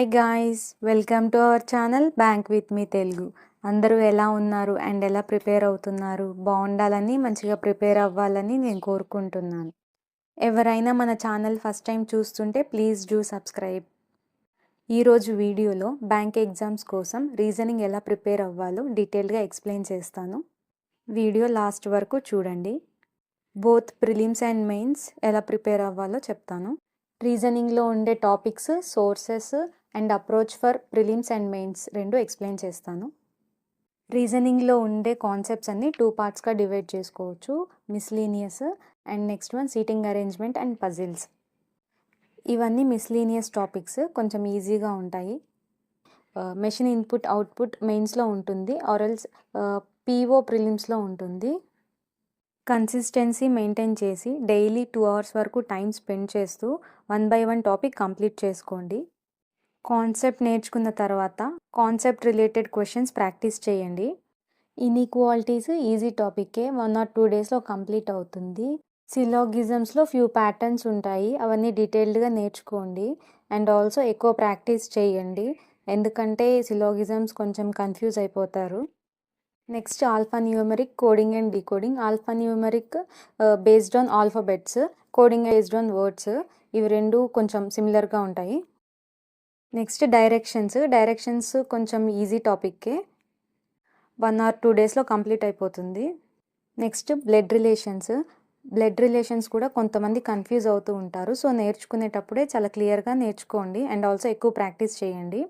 Hi guys, welcome to our channel bank with me Telugu. అందరూ ఎలా ఉన్నారు అండ్ ఎలా ప్రిపేర్ అవుతున్నారు? బాగుండాలని, మంచిగా ప్రిపేర్ అవ్వాలని నేను కోరుకుంటున్నాను. ఎవరైనా మన ఛానల్ ఫస్ట్ టైం చూస్తుంటే ప్లీజ్ డూ సబ్స్క్రైబ్. ఈరోజు వీడియోలో బ్యాంక్ ఎగ్జామ్స్ కోసం రీజనింగ్ ఎలా ప్రిపేర్ అవ్వాలో డీటెయిల్గా ఎక్స్ప్లెయిన్ చేస్తాను. వీడియో లాస్ట్ వరకు చూడండి. బోత్ ప్రిలిమ్స్ అండ్ మెయిన్స్ ఎలా ప్రిపేర్ అవ్వాలో చెప్తాను. రీజనింగ్లో ఉండే topics, sources and approach for prelims and mains రెండు ఎక్స్ప్లెయిన్ చేస్తాను. రీజనింగ్లో ఉండే కాన్సెప్ట్స్ అన్ని 2 పార్ట్స్గా డివైడ్ చేసుకోవచ్చు. Miscellaneous and next one seating arrangement and puzzles. ఇవన్నీ మిస్లీనియస్ టాపిక్స్, కొంచెం ఈజీగా ఉంటాయి. మెషిన్ ఇన్పుట్ అవుట్పుట్ మెయిన్స్లో ఉంటుంది, ఆర్ఎల్స్ పీఓ ప్రిలిమ్స్లో ఉంటుంది. కన్సిస్టెన్సీ మెయింటైన్ చేసి డైలీ 2 అవర్స్ వరకు టైం స్పెండ్ చేస్తూ 1 by 1 టాపిక్ కంప్లీట్ చేసుకోండి. కాన్సెప్ట్ నేర్చుకున్న తర్వాత కాన్సెప్ట్ రిలేటెడ్ క్వశ్చన్స్ ప్రాక్టీస్ చేయండి. ఇన్ఈక్వాలిటీస్ ఈజీ టాపిక్కే, 1 or 2 డేస్లో కంప్లీట్ అవుతుంది. సిలోగిజమ్స్లో ఫ్యూ ప్యాటర్న్స్ ఉంటాయి, అవన్నీ డీటెయిల్డ్గా నేర్చుకోండి. అండ్ ఆల్సో ఎక్కువ ప్రాక్టీస్ చేయండి, ఎందుకంటే సిలోగిజమ్స్ కొంచెం కన్ఫ్యూజ్ అయిపోతారు. Next alpha numeric, coding and decoding. Alpha numeric based on alphabets, coding based on words. ఇవి రెండు కొంచెం సిమిలర్గా ఉంటాయి. నెక్స్ట్ డైరెక్షన్స్ కొంచెం ఈజీ టాపిక్కే, 1 or 2 డేస్లో కంప్లీట్ అయిపోతుంది. నెక్స్ట్ బ్లడ్ రిలేషన్స్ కూడా కొంతమంది కన్ఫ్యూజ్ అవుతూ ఉంటారు. సో నేర్చుకునేటప్పుడే చాలా క్లియర్గా నేర్చుకోండి అండ్ ఆల్సో ఎక్కువ ప్రాక్టీస్ చేయండి.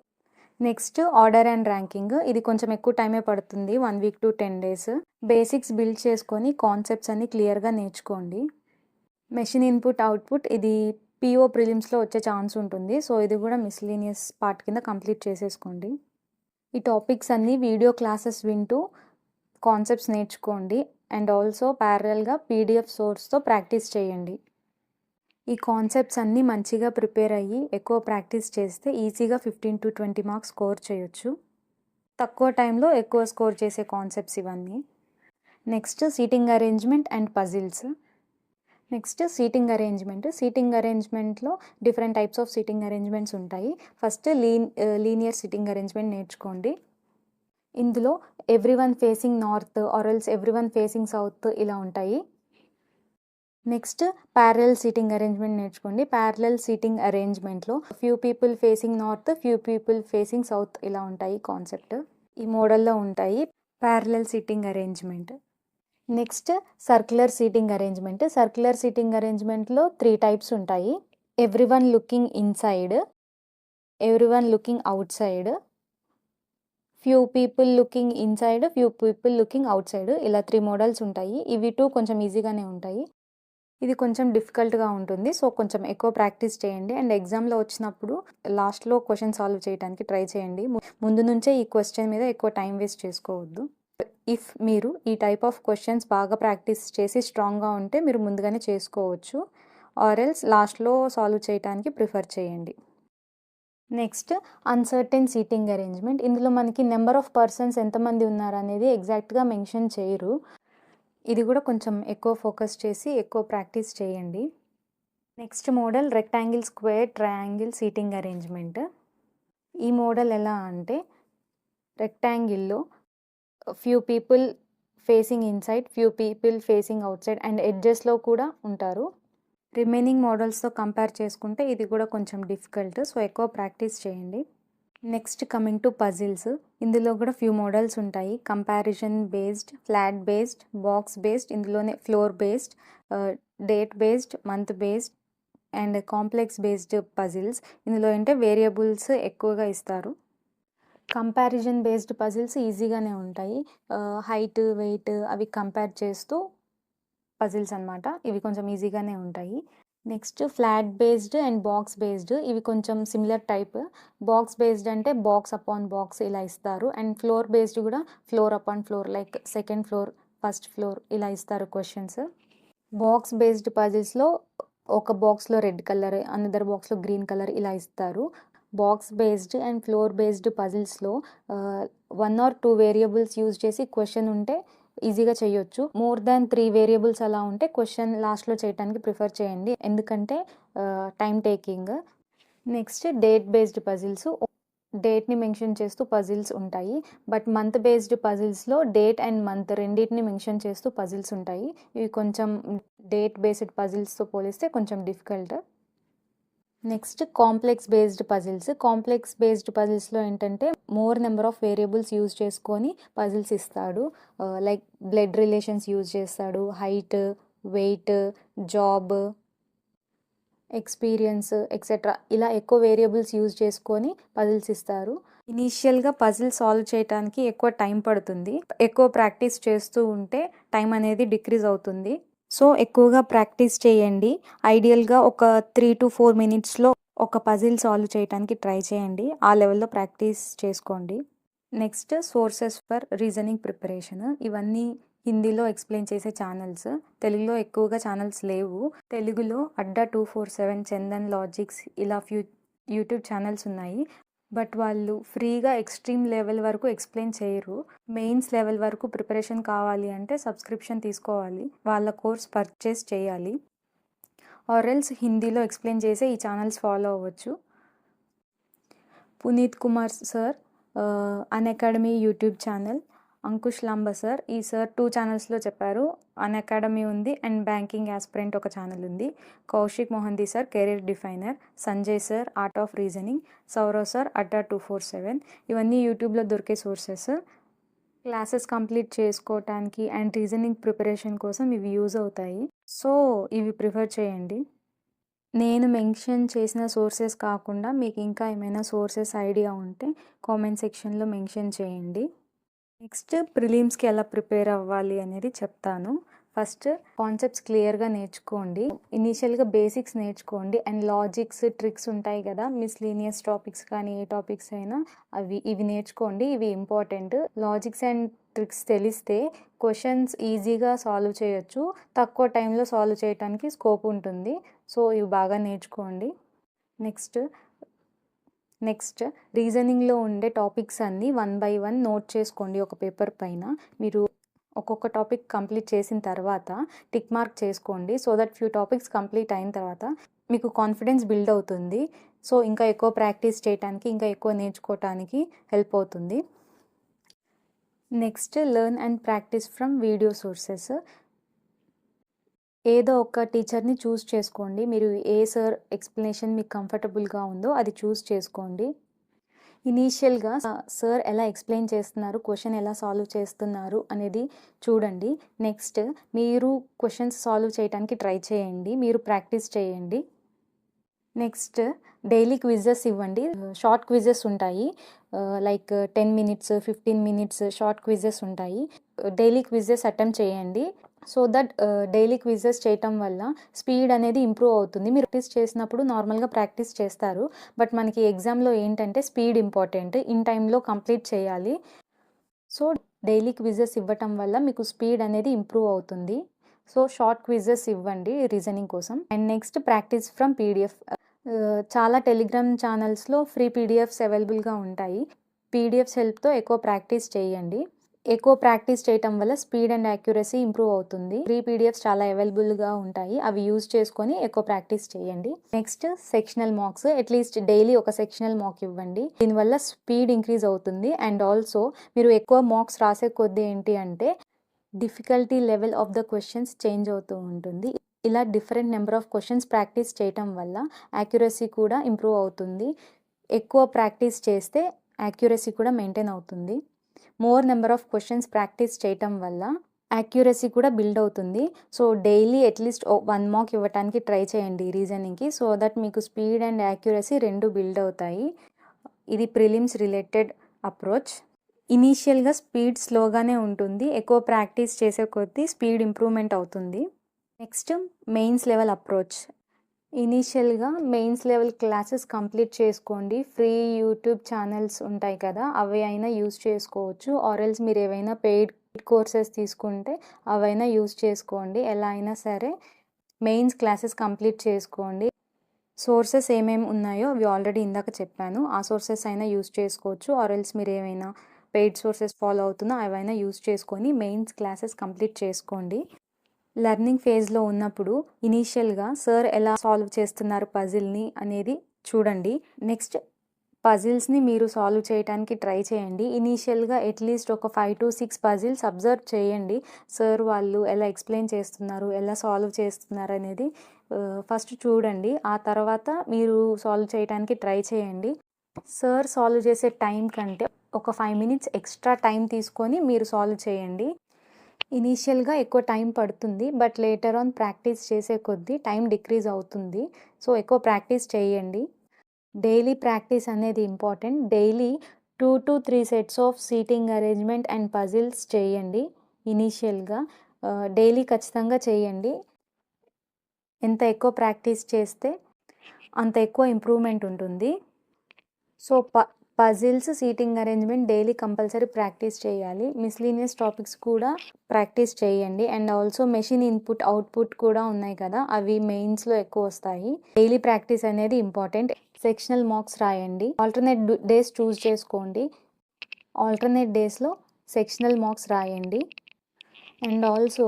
Next order and ranking. ఇది కొంచెం ఎక్కువ టైమే పడుతుంది, 1 week to 10 days. Basics build చేసుకొని కాన్సెప్ట్స్ అన్ని క్లియర్గా నేర్చుకోండి. మెషిన్ ఇన్పుట్ అవుట్పుట్, ఇది పీఓ ప్రిలిమ్స్లో వచ్చే ఛాన్స్ ఉంటుంది. సో ఇది కూడా మిస్లీనియస్ పార్ట్ కింద కంప్లీట్ చేసేసుకోండి. ఈ టాపిక్స్ అన్నీ వీడియో క్లాసెస్ వింటూ కాన్సెప్ట్స్ నేర్చుకోండి అండ్ ఆల్సో ప్యారలల్గా పీడిఎఫ్ సోర్స్తో ప్రాక్టీస్ చేయండి. ఈ కాన్సెప్ట్స్ అన్నీ మంచిగా ప్రిపేర్ అయ్యి ఎక్కువ ప్రాక్టీస్ చేస్తే ఈజీగా 15 to 20 మార్క్స్ స్కోర్ చేయొచ్చు. తక్కువ టైంలో ఎక్కువ స్కోర్ చేసే కాన్సెప్ట్స్ ఇవన్నీ. Next seating arrangement and puzzles. Seating అరేంజ్మెంట్లో different types of seating arrangements ఉంటాయి. ఫస్ట్ లీనియర్ సీటింగ్ అరేంజ్మెంట్ నేర్చుకోండి. ఇందులో everyone facing north or else everyone facing south ఇలా ఉంటాయి. నెక్స్ట్ ప్యారలల్ సీటింగ్ అరేంజ్మెంట్ నేర్చుకోండి. ప్యారలల్ సీటింగ్ అరేంజ్మెంట్లో few people facing north, few people facing south ఇలా ఉంటాయి కాన్సెప్ట్. ఈ మోడల్లో ఉంటాయి parallel seating arrangement. Next circular seating అరేంజ్మెంట్లో 3 టైప్స్ ఉంటాయి. Everyone looking inside, everyone looking out side, few people looking inside, few people looking out side, ఇలా 3 models ఉంటాయి. ఇవి 2 కొంచెం ఈజీగానే ఉంటాయి. ఇది కొంచెం డిఫికల్ట్గా ఉంటుంది, సో కొంచెం ఎక్కువ ప్రాక్టీస్ చేయండి. అండ్ ఎగ్జామ్లో వచ్చినప్పుడు లాస్ట్లో క్వశ్చన్ సాల్వ్ చేయడానికి ట్రై చేయండి. ముందు నుంచే ఈ క్వశ్చన్ మీద ఎక్కువ టైం వేస్ట్ చేసుకోవద్దు. ఇఫ్ మీరు ఈ టైప్ ఆఫ్ క్వశ్చన్స్ బాగా ప్రాక్టీస్ చేసి స్ట్రాంగ్గా ఉంటే మీరు ముందుగానే చేసుకోవచ్చు, ఆర్ఎల్స్ లాస్ట్లో సాల్వ్ చేయడానికి ప్రిఫర్ చేయండి. Next uncertain seating arrangement. ఇందులో మనకి నెంబర్ ఆఫ్ పర్సన్స్ ఎంతమంది ఉన్నారు అనేది ఎగ్జాక్ట్గా మెన్షన్ చేయరు. ఇది కూడా కొంచెం ఎక్కువ ఫోకస్ చేసి ఎక్కువ ప్రాక్టీస్ చేయండి. Next model rectangle, square, triangle seating arrangement. ఈ మోడల్ ఎలా అంటే రెక్టాంగిల్లో few people facing inside, few people facing outside and ఎడ్జెస్లో కూడా ఉంటారు. రిమైనింగ్ మోడల్స్తో కంపేర్ చేసుకుంటే ఇది కూడా కొంచెం డిఫికల్ట్, సో ఎక్కువ ప్రాక్టీస్ చేయండి. Next coming to puzzles. ఇందులో కూడా ఫ్యూ మోడల్స్ ఉంటాయి. Comparison based, flat based, box based, ఇందులోనే floor based, date based, month based and complex based puzzles. ఇందులో అంటే వేరియబుల్స్ ఎక్కువగా ఇస్తారు. కంపారిజన్ బేస్డ్ పజిల్స్ ఈజీగానే ఉంటాయి. హైట్, వెయిట్ అవి కంపేర్ చేస్తూ పజిల్స్ అనమాట. ఇవి కొంచెం ఈజీగానే ఉంటాయి. Next flat based and box based, ఇవి కొంచెం సిమిలర్ టైప్. బాక్స్ బేస్డ్ అంటే బాక్స్ అపాన్ బాక్స్ ఇలా ఇస్తారు. అండ్ ఫ్లోర్ బేస్డ్ కూడా floor upon floor, like second floor, first floor ఇలా ఇస్తారు క్వశ్చన్స్. బాక్స్ బేస్డ్ పజిల్స్లో ఒక బాక్స్లో రెడ్ కలర్, అనదర్ బాక్స్లో గ్రీన్ కలర్ ఇలా ఇస్తారు. Box based and floor based పజిల్స్లో 1 or 2 వేరియబుల్స్ యూజ్ చేసి క్వశ్చన్ ఉంటే ఈజీగా చేయొచ్చు. మోర్ దాన్ 3 వేరియబుల్స్ అలా ఉంటే క్వశ్చన్ లాస్ట్లో చేయడానికి ప్రిఫర్ చేయండి, ఎందుకంటే time taking. Next date based puzzles. డేట్‌ని మెన్షన్ చేస్తూ పజిల్స్ ఉంటాయి. బట్ మంత్ బేస్డ్ పజిల్స్‌లో డేట్ అండ్ మంత్ రెండిటిని మెన్షన్ చేస్తూ పజిల్స్ ఉంటాయి. ఇవి కొంచెం డేట్ బేస్డ్ పజిల్స్‌తో పోలిస్తే కొంచెం difficult. Next complex based puzzles. Complex based పజిల్స్‌లో ఏంటంటే more number of variables use చేసుకొని పజిల్స్ ఇస్తాడు. లైక్ బ్లడ్ రిలేషన్స్ యూజ్ చేస్తాడు, height, weight, job, experience etcetera ఇలా ఎక్కువ వేరియబుల్స్ యూజ్ చేసుకొని పజిల్స్ ఇస్తారు. ఇనీషియల్‌గా పజిల్ సాల్వ్ చేయటానికి ఎక్కువ టైం పడుతుంది. ఎక్కువ ప్రాక్టీస్ చేస్తూ ఉంటే టైం అనేది డిక్రీజ్ అవుతుంది. సో ఎక్కువగా ప్రాక్టీస్ చేయండి. ఐడియల్‌గా ఒక 3-4 మినిట్స్‌లో ఒక పజిల్ సాల్వ్ చేయటానికి ట్రై చేయండి. ఆ లెవెల్‌లో ప్రాక్టీస్ చేసుకోండి. Next sources for reasoning preparation. ఇవన్నీ హిందీలో ఎక్స్ప్లెయిన్ చేసే ఛానల్స్. తెలుగులో ఎక్కువగా ఛానల్స్ లేవు. తెలుగులో అడ్డా 247, చందన్ లాజిక్స్ ఇలా యూట్యూబ్ ఛానల్స్ ఉన్నాయి. బట్ వాళ్ళు ఫ్రీగా ఎక్స్ట్రీమ్ లెవెల్ వరకు ఎక్స్ప్లెయిన్ చేయరు. మెయిన్స్ లెవెల్ వరకు ప్రిపరేషన్ కావాలి అంటే సబ్స్క్రిప్షన్ తీసుకోవాలి, వాళ్ళ కోర్స్ పర్చేస్ చేయాలి. ఆర్ఎల్స్ హిందీలో ఎక్స్ప్లెయిన్ చేసే ఈ ఛానల్స్ ఫాలో అవ్వచ్చు. Puneet Kumar sir Unacademy YouTube channel. Ankush Lamba sir, ఈ సార్ 2 ఛానల్స్లో చెప్పారు. అన్అకాడమీ ఉంది అండ్ బ్యాంకింగ్ యాస్పిరెంట్ ఒక ఛానల్ ఉంది. Kaushik Mohanty sir career definer, Sanjay sir art of reasoning, Sourav sir Adda 247. ఇవన్నీ యూట్యూబ్లో దొరికే సోర్సెస్. క్లాసెస్ కంప్లీట్ చేసుకోవటానికి అండ్ రీజనింగ్ ప్రిపరేషన్ కోసం ఇవి యూజ్ అవుతాయి. సో ఇవి ప్రిఫర్ చేయండి. నేను మెన్షన్ చేసిన సోర్సెస్ కాకుండా మీకు ఇంకా ఏమైనా సోర్సెస్ ఐడియా ఉంటే కామెంట్ సెక్షన్లో మెన్షన్ చేయండి. నెక్స్ట్ ప్రిలిమ్స్కి ఎలా ప్రిపేర్ అవ్వాలి అనేది చెప్తాను. ఫస్ట్ కాన్సెప్ట్స్ క్లియర్గా నేర్చుకోండి. ఇనీషియల్గా బేసిక్స్ నేర్చుకోండి అండ్ లాజిక్స్, ట్రిక్స్ ఉంటాయి కదా, మిస్లీనియస్ టాపిక్స్ కానీ ఏ టాపిక్స్ అయినా ఇవి నేర్చుకోండి. ఇవి ఇంపార్టెంట్. లాజిక్స్ అండ్ ట్రిక్స్ తెలిస్తే క్వశ్చన్స్ ఈజీగా సాల్వ్ చేయొచ్చు, తక్కువ టైంలో సాల్వ్ చేయడానికి స్కోప్ ఉంటుంది. సో ఇవి బాగా నేర్చుకోండి. నెక్స్ట్ రీజనింగ్లో ఉండే టాపిక్స్ అన్నీ 1 by 1 నోట్ చేసుకోండి ఒక పేపర్ పైన. మీరు ఒక్కొక్క టాపిక్ కంప్లీట్ చేసిన తర్వాత టిక్ మార్క్ చేసుకోండి. So that few topics complete అయిన తర్వాత మీకు కాన్ఫిడెన్స్ బిల్డ్ అవుతుంది. సో ఇంకా ఎక్కువ ప్రాక్టీస్ చేయడానికి, ఇంకా ఎక్కువ నేర్చుకోవటానికి హెల్ప్ అవుతుంది. Next learn and practice from video sources. ఏదో ఒక టీచర్ని చూస్ చేసుకోండి. మీరు ఏ సార్ ఎక్స్ప్లెనేషన్ మీకు కంఫర్టబుల్గా ఉందో అది చూస్ చేసుకోండి. ఇనీషియల్గా సార్ ఎలా ఎక్స్ప్లెయిన్ చేస్తున్నారు, క్వశ్చన్ ఎలా సాల్వ్ చేస్తున్నారు అనేది చూడండి. నెక్స్ట్ మీరు క్వశ్చన్స్ సాల్వ్ చేయడానికి ట్రై చేయండి, మీరు ప్రాక్టీస్ చేయండి. నెక్స్ట్ డైలీ క్విజెస్ ఇవ్వండి. షార్ట్ క్విజెస్ ఉంటాయి, like 10 minutes 15 minutes short quizzes ఉంటాయి. డైలీ క్విజెస్ అటెంప్ట్ చేయండి. సో దట్ డైలీ క్విజెస్ చేయటం వల్ల స్పీడ్ అనేది ఇంప్రూవ్ అవుతుంది. మీరు ప్రాక్టీస్ చేసినప్పుడు నార్మల్గా ప్రాక్టీస్ చేస్తారు, బట్ మనకి ఎగ్జామ్లో ఏంటంటే స్పీడ్ ఇంపార్టెంట్, ఇన్ టైంలో కంప్లీట్ చేయాలి. సో డైలీ క్విజెస్ ఇవ్వటం వల్ల మీకు స్పీడ్ అనేది ఇంప్రూవ్ అవుతుంది. సో షార్ట్ క్విజెస్ ఇవ్వండి రీజనింగ్ కోసం. And next practice from PDF. చాలా టెలిగ్రామ్ ఛానల్స్లో ఫ్రీ పీడిఎఫ్స్ అవైలబుల్గా ఉంటాయి. పీడిఎఫ్స్ హెల్ప్తో ఎక్కువ ప్రాక్టీస్ చేయండి. ఎక్కువ ప్రాక్టీస్ చేయటం వల్ల స్పీడ్ అండ్ యాక్యురసీ ఇంప్రూవ్ అవుతుంది. ఫ్రీ పీడిఎఫ్స్ చాలా అవైలబుల్గా ఉంటాయి, అవి యూజ్ చేసుకొని ఎక్కువ ప్రాక్టీస్ చేయండి. Next sectional marks. At least daily ఒక సెక్షనల్ మార్క్ ఇవ్వండి. దీనివల్ల స్పీడ్ ఇంక్రీజ్ అవుతుంది. అండ్ ఆల్సో మీరు ఎక్కువ మార్క్స్ రాసే కొద్దీ ఏంటి అంటే difficulty level of the questions change అవుతూ ఉంటుంది. ఇలా different number of questions practice చేయటం వల్ల యాక్యురసీ కూడా ఇంప్రూవ్ అవుతుంది. ఎక్కువ ప్రాక్టీస్ చేస్తే యాక్యురసీ కూడా మెయింటైన్ అవుతుంది. More number of questions practice చేయటం వల్ల యాక్యురసీ కూడా బిల్డ్ అవుతుంది. సో డైలీ అట్లీస్ట్ 1 మార్క్ ఇవ్వడానికి ట్రై చేయండి రీజనింగ్కి. సో దట్ మీకు స్పీడ్ అండ్ యాక్యురసీ రెండు బిల్డ్ అవుతాయి. ఇది ప్రిలిమ్స్ రిలేటెడ్ అప్రోచ్. ఇనీషియల్గా స్పీడ్ స్లోగానే ఉంటుంది, ఎక్కువ ప్రాక్టీస్ చేసే కొద్దీ స్పీడ్ ఇంప్రూవ్మెంట్ అవుతుంది. Next mains level approach. ఇనీషియల్గా మెయిన్స్ లెవెల్ క్లాసెస్ కంప్లీట్ చేసుకోండి. ఫ్రీ యూట్యూబ్ ఛానల్స్ ఉంటాయి కదా, అవి అయినా యూజ్ చేసుకోవచ్చు. ఆర్ఎల్స్ మీరు ఏవైనా పెయిడ్ కోర్సెస్ తీసుకుంటే అవైనా యూజ్ చేసుకోండి. ఎలా అయినా సరే మెయిన్స్ క్లాసెస్ కంప్లీట్ చేసుకోండి. సోర్సెస్ ఏమేమి ఉన్నాయో అవి ఆల్రెడీ ఇందాక చెప్పాను, ఆ సోర్సెస్ అయినా యూజ్ చేసుకోవచ్చు. ఆర్ఎల్స్ మీరు ఏమైనా పెయిడ్ సోర్సెస్ ఫాలో అవుతున్నా అవైనా యూజ్ చేసుకొని మెయిన్స్ క్లాసెస్ కంప్లీట్ చేసుకోండి. లెర్నింగ్ ఫేజ్లో ఉన్నప్పుడు ఇనీషియల్గా సార్ ఎలా సాల్వ్ చేస్తున్నారు పజిల్ని అనేది చూడండి. నెక్స్ట్ పజిల్స్‌ని మీరు సాల్వ్ చేయటానికి ట్రై చేయండి. ఇనీషియల్‌గా అట్‌లీస్ట్ ఒక 5-6 పజిల్స్ అబ్జర్వ్ చేయండి. సార్ వాళ్ళు ఎలా ఎక్స్‌ప్లెయిన్ చేస్తున్నారు, ఎలా సాల్వ్ చేస్తున్నారనేది ఫస్ట్ చూడండి. ఆ తర్వాత మీరు సాల్వ్ చేయటానికి ట్రై చేయండి. సార్ సాల్వ్ చేసే టైం కంటే ఒక 5 మినిట్స్ ఎక్స్ట్రా టైం తీసుకొని మీరు సాల్వ్ చేయండి. ఇనీషియల్‌గా ఎక్కువ టైం పడుతుంది. బట్ లేటర్ ఆన్ ప్రాక్టీస్ చేసే కొద్దీ టైం డిక్రీజ్ అవుతుంది. సో, ఎక్కువ ప్రాక్టీస్ చేయండి. డైలీ ప్రాక్టీస్ అనేది important. Daily 2-3 sets of seating arrangement and puzzles చేయండి ఇనీషియల్‌గా. డైలీ ఖచ్చితంగా చేయండి. ఎంత ఎక్కువ ప్రాక్టీస్ చేస్తే అంత ఎక్కువ ఇంప్రూవ్‌మెంట్ ఉంటుంది. So, puzzles, seating arrangement daily compulsory practice చేయాలి. మిస్‌లీనియస్ టాపిక్స్ కూడా ప్రాక్టీస్ చేయండి. And also machine input, output కూడా ఉన్నాయి కదా! అవి మెయిన్స్‌లో ఎక్కువొస్తాయి. డైలీ ప్రాక్టీస్ అనేది ఇంపార్టెంట్. సెక్షనల్ మార్క్స్ రాయండి. ఆల్టర్‌నేట్ డేస్ చూస్ చేసుకోండి. ఆల్టర్‌నేట్ డేస్‌లో సెక్షనల్ మార్క్స్ రాయండి. And also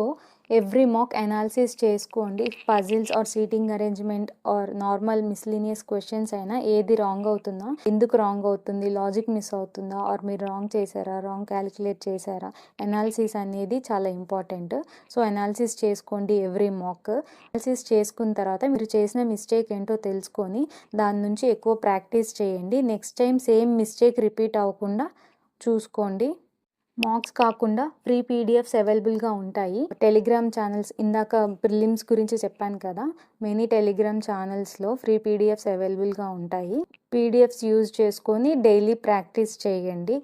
every mock analysis చేసుకోండి. Puzzles or seating arrangement or normal miscellaneous questions అయినా ఏది రాంగ్ అవుతుందా? ఎందుకు రాంగ్ అవుతుంది? లాజిక్ మిస్ అవుతుందా? ఆర్ మీరు రాంగ్ చేశారా? రాంగ్ క్యాలిక్యులేట్ చేశారా? అనాలిసిస్ అనేది చాలా ఇంపార్టెంట్. సో, అనాలిసిస్ చేసుకోండి ఎవ్రీ మాక్. అనాలిసిస్ చేసుకున్న తర్వాత మీరు చేసిన మిస్టేక్ ఏంటో తెలుసుకొని దాని నుంచి ఎక్కువ ప్రాక్టీస్ చేయండి. Next time same mistake repeat అవ్వకుండా చూసుకోండి. మార్క్స్ కాకుండా ఫ్రీ పీడిఎఫ్స్ అవైలబుల్‌గా ఉంటాయి. టెలిగ్రామ్ ఛానల్స్ ఇందాక ప్రిలిమ్స్ గురించి చెప్పాను కదా! మెనీ టెలిగ్రామ్ ఛానల్స్‌లో ఫ్రీ పీడిఎఫ్స్ అవైలబుల్‌గా ఉంటాయి. పీడిఎఫ్స్ యూజ్ చేసుకొని డైలీ ప్రాక్టీస్ చేయండి.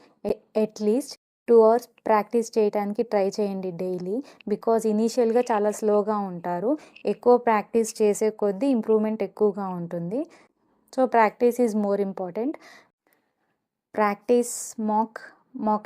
అట్‌లీస్ట్ 2 అవర్స్ ప్రాక్టీస్ చేయడానికి ట్రై చేయండి డైలీ. బికాజ్ ఇనీషియల్‌గా చాలా స్లోగా ఉంటారు. ఎక్కువ ప్రాక్టీస్ చేసే కొద్దీ ఇంప్రూవ్‌మెంట్ ఎక్కువగా ఉంటుంది. So, practice is more important. Practice, mock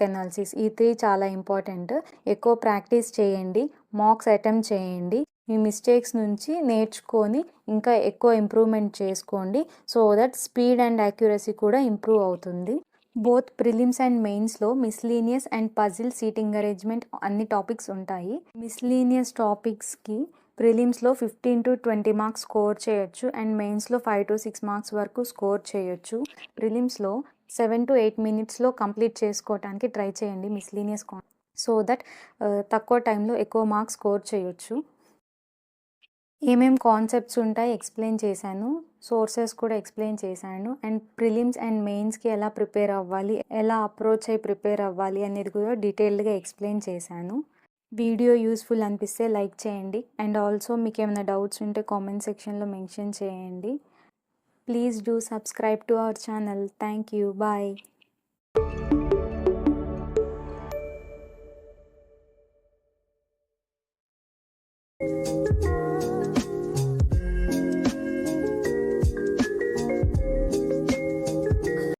analysis ఈ 3 చాలా ఇంపార్టెంట్. ఎక్కువ ప్రాక్టీస్ చేయండి. మాక్స్ అటెంప్ట్ చేయండి. మీ మిస్టేక్స్ నుంచి నేర్చుకొని ఇంకా ఎక్కువ ఇంప్రూవ్‌మెంట్ చేసుకోండి. So that speed and accuracy కూడా ఇంప్రూవ్ అవుతుంది. బోత్ ప్రిలిమ్స్ అండ్ మెయిన్స్‌లో miscellaneous and puzzle, seating arrangement అన్ని టాపిక్స్ ఉంటాయి. మిస్‌లీనియస్ టాపిక్స్‌కి ప్రిలిమ్స్‌లో 15-20 మార్క్స్ స్కోర్ చేయొచ్చు అండ్ మెయిన్స్‌లో 5-6 మార్క్స్ వరకు స్కోర్ చేయొచ్చు. ప్రిలిమ్స్‌లో 7-8 మినిట్స్‌లో కంప్లీట్ చేసుకోవటానికి ట్రై చేయండి మిస్‌లీనియస్ సో దట్ తక్కువ టైంలో ఎక్కువ మార్క్స్ స్కోర్ చేయొచ్చు. ఏమేం కాన్సెప్ట్స్ ఉంటాయి ఎక్స్‌ప్లెయిన్ చేశాను. సోర్సెస్ కూడా ఎక్స్‌ప్లెయిన్ చేశాను. అండ్ ప్రిలిమ్స్ అండ్ మెయిన్స్‌కి ఎలా ప్రిపేర్ అవ్వాలి, ఎలా అప్రోచ్ అయ్యి ప్రిపేర్ అవ్వాలి అనేది కూడా డీటెయిల్డ్‌గా ఎక్స్‌ప్లెయిన్ చేశాను. వీడియో యూస్‌ఫుల్ అనిపిస్తే లైక్ చేయండి. అండ్ ఆల్సో మీకేమైనా డౌట్స్ ఉంటే కామెంట్ సెక్షన్‌లో మెన్షన్ చేయండి. Please do subscribe to our channel. Thank you. Bye.